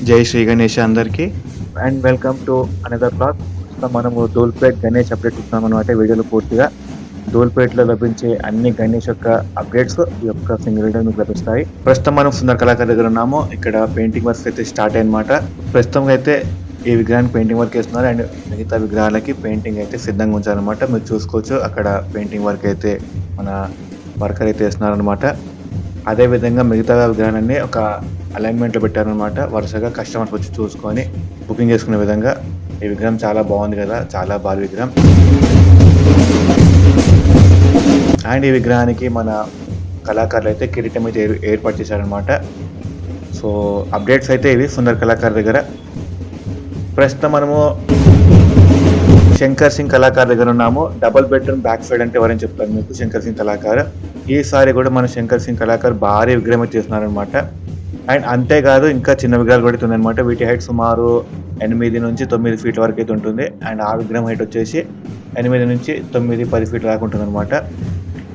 జై శ్రీ గణేష్ అందరికి. And welcome to another blog. ప్రస్తుతం మనము ధూల్పేట్ గణేష్ అప్డేట్ ఇస్తున్నాం అనమాట. వీడియోలో పూర్తిగా ధూల్పేట్లో లభించే అన్ని గణేష్ యొక్క అప్డేట్స్ ఈ యొక్క సింగిల్ వీడియో మీకు లభిస్తాయి. ప్రస్తుతం మనం సుందర్ కళాకార్ దగ్గర ఉన్నాము. ఇక్కడ పెయింటింగ్ వర్క్ అయితే స్టార్ట్ అయ్యనమాట. ప్రస్తుతం అయితే ఈ విగ్రహానికి పెయింటింగ్ వర్క్ వేస్తున్నారు అండ్ మిగతా విగ్రహాలకి పెయింటింగ్ అయితే సిద్ధంగా ఉంచారనమాట. మీరు చూసుకోవచ్చు అక్కడ పెయింటింగ్ వర్క్ అయితే మన వర్కర్ అయితే వేస్తున్నారు అనమాట. అదేవిధంగా మిగతా విగ్రహాలన్నీ ఒక అలైన్మెంట్లో పెట్టారనమాట. వరుసగా కస్టమర్స్ వచ్చి చూసుకొని బుకింగ్ చేసుకునే విధంగా. ఈ విగ్రహం చాలా బాగుంది కదా, చాలా భారీ విగ్రహం. అండ్ ఈ విగ్రహానికి మన కళాకారులు అయితే కిరీటం అయితే ఏర్పాటు చేశారనమాట. సో అప్డేట్స్ అయితే ఇవి సుందర్ కళాకార్ దగ్గర. ప్రస్తుతం మనము శంకర్ సింగ్ కళాకార్ దగ్గర ఉన్నాము. డబుల్ బెడ్రూమ్ బ్యాక్ సైడ్ అంటే ఎవరైనా చెప్తారు మీకు, శంకర్ సింగ్ కళాకార్. ఈసారి కూడా మన శంకర్ సింగ్ కళాకార్ భారీ విగ్రహం అయితే చేస్తున్నారనమాట. అండ్ అంతేకాదు ఇంకా చిన్న విగ్రహాలు కూడా ఉందన్నమాట. వీటి హైట్ సుమారు 8 నుంచి 9 ఫీట్ల వరకు అయితే ఉంటుంది. అండ్ ఆ విగ్రహం హైట్ వచ్చేసి 8 నుంచి 9-10 ఫీట్ల దాకా ఉంటుంది అనమాట.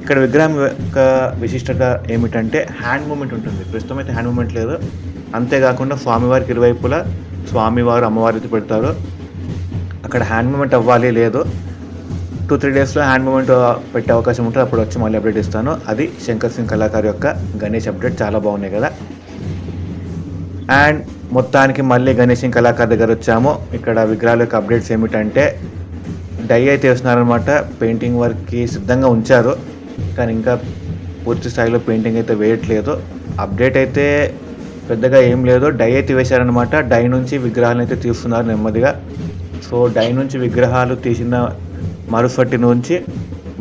ఇక్కడ విగ్రహం యొక్క విశిష్టత ఏమిటంటే హ్యాండ్ మూమెంట్ ఉంటుంది. ప్రస్తుతం అయితే హ్యాండ్ మూమెంట్ లేదు. అంతేకాకుండా స్వామివారికి ఇరువైపులా స్వామివారు అమ్మవారికి పెడతారు. అక్కడ హ్యాండ్ మూమెంట్ అవ్వాలి లేదు, 2-3 డేస్లో హ్యాండ్ మూమెంట్ పెట్టే అవకాశం ఉంటుంది. అప్పుడు వచ్చి మళ్ళీ అప్డేట్ ఇస్తాను. అది శంకర్ సింగ్ కళాకార్ యొక్క గణేష్ అప్డేట్. చాలా బాగున్నాయి కదా. అండ్ మొత్తానికి మళ్ళీ గణేష్ సింగ్ కళాకార్ దగ్గర వచ్చాము. ఇక్కడ విగ్రహాల యొక్క అప్డేట్స్ ఏమిటంటే డై అయితే వేస్తున్నారనమాట. పెయింటింగ్ వర్క్కి సిద్ధంగా ఉంచారు కానీ ఇంకా పూర్తి స్థాయిలో పెయింటింగ్ అయితే వేయట్లేదు. అప్డేట్ అయితే పెద్దగా ఏం లేదు. డై అయితే వేశారనమాట. డై నుంచి విగ్రహాలను అయితే తీస్తున్నారు నెమ్మదిగా. సో డై నుంచి విగ్రహాలు తీసిన మరుసటి నుంచి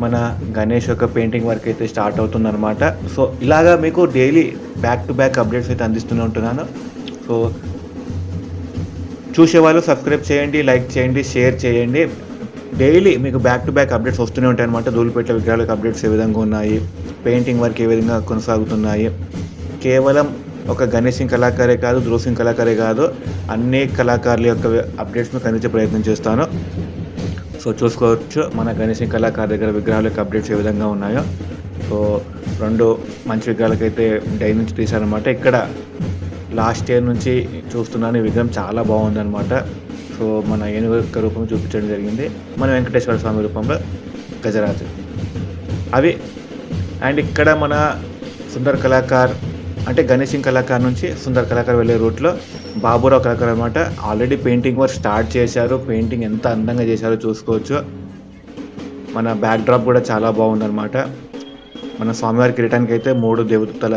మన గణేష్ యొక్క పెయింటింగ్ వర్క్ అయితే స్టార్ట్ అవుతుందన్నమాట. సో ఇలాగా మీకు daily back to back updates అయితే అందిస్తూనే ఉంటున్నాను. సో చూసేవాళ్ళు సబ్స్క్రైబ్ చేయండి, లైక్ చేయండి, షేర్ చేయండి. డైలీ మీకు బ్యాక్ టు బ్యాక్ అప్డేట్స్ వస్తూనే ఉంటాయి అనమాట. ధూళిపేట విగ్రహాలకు అప్డేట్స్ ఏ విధంగా ఉన్నాయి, పెయింటింగ్ వర్క్ ఏ విధంగా కొనసాగుతున్నాయి. కేవలం ఒక గణేష్ సింగ్ కళాకారే కాదు, ధ్రువ్ సింగ్ కళాకారే కాదు, అన్ని కళాకారుల యొక్క అప్డేట్స్ను అందించే ప్రయత్నం చేస్తాను. సో చూసుకోవచ్చు మన గణేష్ సింగ్ కళాకార్ దగ్గర విగ్రహాల యొక్క అప్డేట్స్ ఏ విధంగా ఉన్నాయో. సో 2 మంచి విగ్రహాలకైతే డై నుంచి తీశారనమాట. ఇక్కడ లాస్ట్ ఇయర్ నుంచి చూస్తున్నాను. ఈ విగ్రహం చాలా బాగుందన్నమాట. సో మన ఏనుగు యొక్క రూపం చూపించడం జరిగింది. మన వెంకటేశ్వర స్వామి రూపంలో గజరాజు అవి. అండ్ ఇక్కడ మన సుందర్ కళాకార్ అంటే గణేష్ సింగ్ కళాకార్ నుంచి సుందర్ కళాకార్ వెళ్ళే రూట్లో బాబురావు కళాకార్ అనమాట. ఆల్రెడీ పెయింటింగ్ వర్క్ స్టార్ట్ చేశారు. పెయింటింగ్ ఎంత అందంగా చేశారో చూసుకోవచ్చు. మన బ్యాక్ డ్రాప్ కూడా చాలా బాగుందన్నమాట. మన స్వామివారి కిరీటానికి అయితే 3 దేవతల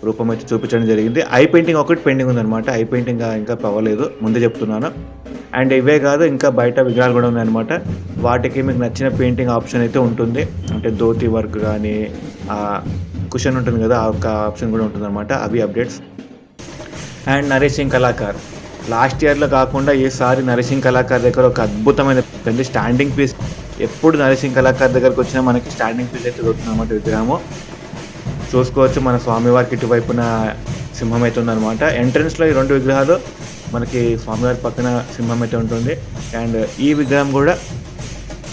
రూపం అయితే చూపించడం జరిగింది. ఐ పెయింటింగ్ ఒకటి పెయింటింగ్ ఉందన్నమాట. ఐ పెయింటింగ్ ఇంకా పవ్వలేదు, ముందే చెప్తున్నాను. అండ్ ఇవే కాదు ఇంకా బయట విగ్రహాలు కూడా ఉన్నాయన్నమాట. వాటికి మీకు నచ్చిన పెయింటింగ్ ఆప్షన్ అయితే ఉంటుంది. అంటే ధోతి వర్క్ కానీ కుషన్ ఉంటుంది కదా, ఆ ఒక ఆప్షన్ కూడా ఉంటుంది అనమాట. అవి updates. And Naresh Singh Kalakar last ఇయర్లో కాకుండా ఈసారి నరేష్ సింగ్ కళాకార్ దగ్గర ఒక అద్భుతమైన స్టాండింగ్ పీస్. ఎప్పుడు నరేష్ సింగ్ కళాకార్ దగ్గరకు వచ్చినా మనకి స్టాండింగ్ పీస్ అయితే దొరుకుతుంది అనమాట. విగ్రహము చూసుకోవచ్చు. మన స్వామివారికి ఇటువైపున సింహం అయితే ఉందన్నమాట. ఎంట్రన్స్లో ఈ 2 విగ్రహాలు మనకి స్వామివారి పక్కన సింహం అయితే ఉంటుంది. అండ్ ఈ విగ్రహం కూడా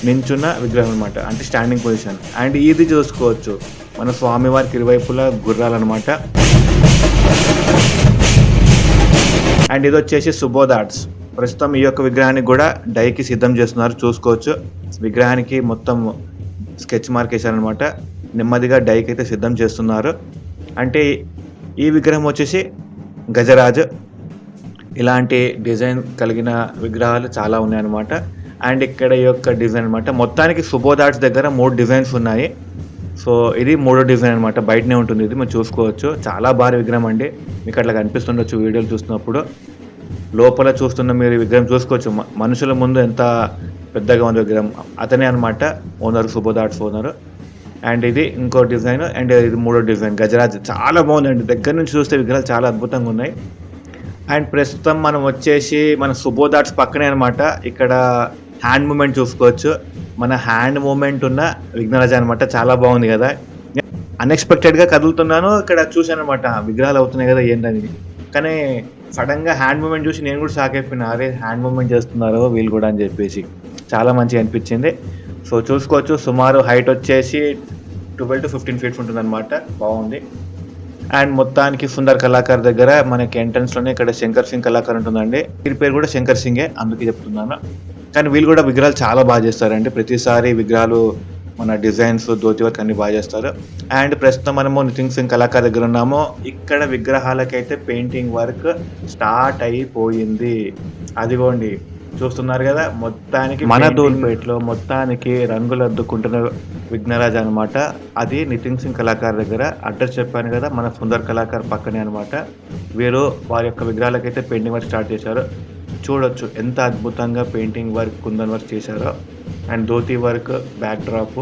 నించున్న విగ్రహం అనమాట, అంటే స్టాండింగ్ పొజిషన్. అండ్ ఇది చూసుకోవచ్చు మన స్వామివారికి ఇరువైపులా గుర్రాలన్నమాట. అండ్ ఇది వచ్చేసి సుబోధ్ ఆర్ట్స్. ప్రస్తుతం ఈ యొక్క విగ్రహానికి కూడా డైకి సిద్ధం చేస్తున్నారు. చూసుకోవచ్చు విగ్రహానికి మొత్తం స్కెచ్ మార్క్ వేశారనమాట. నెమ్మదిగా డైకి అయితే సిద్ధం చేస్తున్నారు. అంటే ఈ విగ్రహం వచ్చేసి గజరాజు. ఇలాంటి డిజైన్ కలిగిన విగ్రహాలు చాలా ఉన్నాయన్నమాట. అండ్ ఇక్కడ ఈ యొక్క డిజైన్ అనమాట. మొత్తానికి సుబోధ్ ఆర్ట్స్ దగ్గర 3 డిజైన్స్ ఉన్నాయి. సో ఇది 3వ డిజైన్ అనమాట. బయటనే ఉంటుంది ఇది, మీరు చూసుకోవచ్చు. చాలా భారీ విగ్రహం అండి. మీకు అట్లా కనిపిస్తుండొచ్చు వీడియోలు చూస్తున్నప్పుడు. లోపల చూస్తున్న మీరు విగ్రహం చూసుకోవచ్చు. మనుషుల ముందు ఎంత పెద్దగా ఉంది విగ్రహం. అతనే అనమాట owner, Subodh arts owner. And ఇది ఇంకో డిజైన్. అండ్ ఇది 3వ డిజైన్ గజరాజ్. చాలా బాగుందండి. దగ్గర నుంచి చూస్తే విగ్రహాలు చాలా అద్భుతంగా ఉన్నాయి. అండ్ ప్రస్తుతం మనం వచ్చేసి మన సుబోధ్ ఆర్ట్స్ పక్కనే అనమాట. ఇక్కడ హ్యాండ్ మూమెంట్ చూసుకోవచ్చు. మన హ్యాండ్ మూమెంట్ ఉన్న విఘ్నరాజ అనమాట. చాలా బాగుంది కదా. అన్ఎక్స్పెక్టెడ్గా కదులుతున్నాను, ఇక్కడ చూశాను అనమాట విగ్రహాలు అవుతున్నాయి కదా ఏంటని. కానీ సడన్గా హ్యాండ్ మూమెంట్ చూసి నేను కూడా షాక్ అయిపోయినా. అరే హ్యాండ్ మూమెంట్ చేస్తున్నారు వీళ్ళు కూడా అని చెప్పేసి చాలా మంచిగా అనిపించింది. సో చూసుకోవచ్చు సుమారు హైట్ వచ్చేసి 12 to 15 ఫీట్స్ ఉంటుంది అనమాట. బాగుంది. అండ్ మొత్తానికి సుందర్ కళాకార్ దగ్గర మనకి ఎంట్రన్స్ లోనే ఇక్కడ శంకర్ సింగ్ కళాకార్ ఉంటుందండి. వీరి పేరు కూడా శంకర్ సింగే, అందుకే చెప్తున్నాను. కానీ వీళ్ళు కూడా విగ్రహాలు చాలా బాగా చేస్తారండి. ప్రతిసారి విగ్రహాలు మన డిజైన్స్, ధోతి వర్క్ అన్ని బాగా చేస్తారు. అండ్ ప్రస్తుతం మనము నితిన్ సింగ్ కళాకార్ దగ్గర ఉన్నాము. ఇక్కడ విగ్రహాలకైతే పెయింటింగ్ వర్క్ స్టార్ట్ అయిపోయింది. అదిగోండి చూస్తున్నారు కదా, మొత్తానికి మన ధూల్పేటలో మొత్తానికి రంగులు అద్దుకుంటున్న విఘ్నరాజ్ అనమాట. అది నితిన్ సింగ్ కళాకార్ దగ్గర. అడ్రస్ చెప్పాను కదా, మన సుందర్ కళాకార్ పక్కనే అనమాట. వీరు వారి యొక్క విగ్రహాలకైతే పెయింటింగ్ వర్క్ స్టార్ట్ చేశారు. చూడొచ్చు ఎంత అద్భుతంగా పెయింటింగ్ వర్క్, కుందన్ వర్క్ చేశారో. And dhoti work, back drop,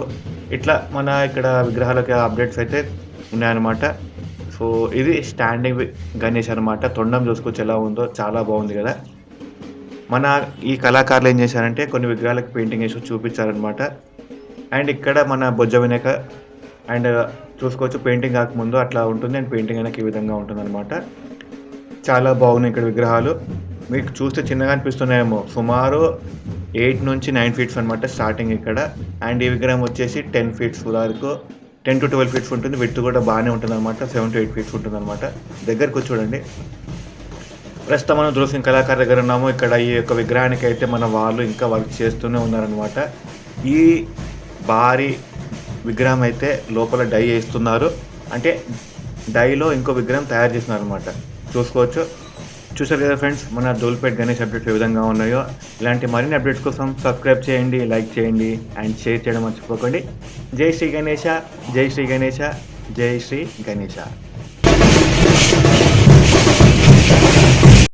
ఇట్లా మన ఇక్కడ విగ్రహాలకి అప్డేట్స్ అయితే ఉన్నాయన్నమాట. సో ఇది స్టాండింగ్ గణేష్ అనమాట. తొండం చూసుకోవచ్చు ఎలా ఉందో, చాలా బాగుంది కదా. మన ఈ కళాకారులు ఏం చేశారంటే కొన్ని విగ్రహాలకు పెయింటింగ్ వేసి చూపించారనమాట. అండ్ ఇక్కడ మన బొజ్జ వినాయక అండ్ చూసుకోవచ్చు, పెయింటింగ్ కాకముందు అట్లా ఉంటుంది అండ్ పెయింటింగ్ అయినాక ఈ విధంగా ఉంటుంది అనమాట. చాలా బాగున్నాయి ఇక్కడ విగ్రహాలు. మీకు చూస్తే చిన్నగా అనిపిస్తున్నాయేమో, సుమారు 8 నుంచి 9 ఫీట్స్ అనమాట స్టార్టింగ్ ఇక్కడ. అండ్ ఈ విగ్రహం వచ్చేసి 10 ఫీట్స్ వరకు, 10 to 12 ఫీట్స్ ఉంటుంది. విడ్త్ కూడా బాగానే ఉంటుంది అనమాట, 7 to 8 ఫీట్స్ ఉంటుంది అనమాట. దగ్గరకు వచ్చి చూడండి. ప్రస్తుతం మనం ధృవ్ సింగ్ కళాకార్ దగ్గర ఉన్నాము. ఇక్కడ ఈ యొక్క విగ్రహానికి అయితే మన వాళ్ళు ఇంకా వర్క్ చేస్తూనే ఉన్నారనమాట. ఈ భారీ విగ్రహం అయితే లోపల డై వేస్తున్నారు, అంటే డైలో ఇంకో విగ్రహం తయారు చేస్తున్నారు అనమాట. చూసుకోవచ్చు. చూసారు కదా ఫ్రెండ్స్, మన ధూల్పేట్ గణేష్ అప్డేట్స్ ఏ విధంగా ఉన్నాయో. ఇలాంటి మరిన్ని అప్డేట్స్ కోసం సబ్స్క్రైబ్ చేయండి, లైక్ చేయండి అండ్ షేర్ చేయడం మర్చిపోకండి. జై శ్రీ గణేష, జై శ్రీ గణేష, జై శ్రీ గణేష.